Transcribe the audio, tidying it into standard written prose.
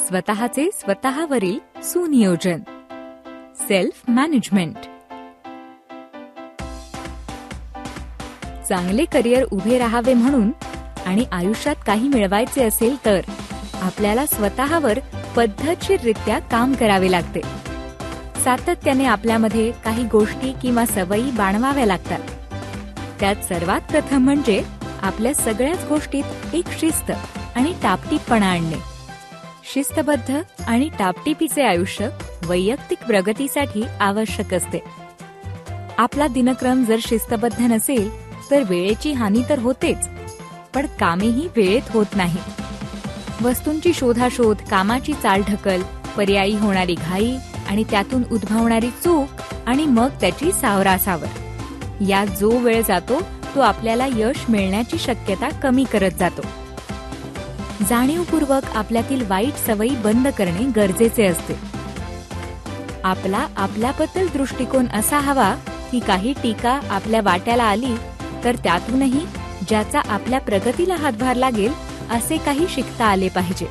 स्वतःचे स्वतःवरील सुनियोजन, self management. चांगले career उभे राहावे म्हणून आणि आयुष्यात काही मिळवायचे असेल तर आपल्याला स्वतःवर पद्धतशीररित्या काम करावे लागते. सातत्याने आपल्यामध्ये काही गोष्टी किंवा सवयी बाणवाव्या लागतात. त्यात सर्वात प्रथम म्हणजे आपल्या सगळ्याच गोष्टीत एक शिस्त आणि टापटीपणा आणणे. शिस्तबद्ध आणि टापटीपीचे आयुष्य वैयक्तिक प्रगतीसाठी आवश्यक असते. आपला दिनक्रम जर शिस्तबद्ध नसेल तर वेळेची हानी तर होतेच, पण कामेही वेळेत होत नाही. वस्तूंची शोधाशोध, कामाची चालढकल, पर्यायी होणारी घाई आणि त्यातून उद्भवणारी चूक आणि मग त्याची सावरासावर, यात जो वेळ जातो तो आपल्याला यश मिळण्याची शक्यता कमी करत जातो. जाणीवपूर्वक आपल्यातील वाईट सवयी बंद करणे गरजेचे असते. आपल्याबद्दल दृष्टिकोन असा हवा की काही टीका आपल्या वाट्याला आली तर त्यातूनही ज्याचा आपल्या प्रगतीला हातभार लागेल असे काही शिकता आले पाहिजे.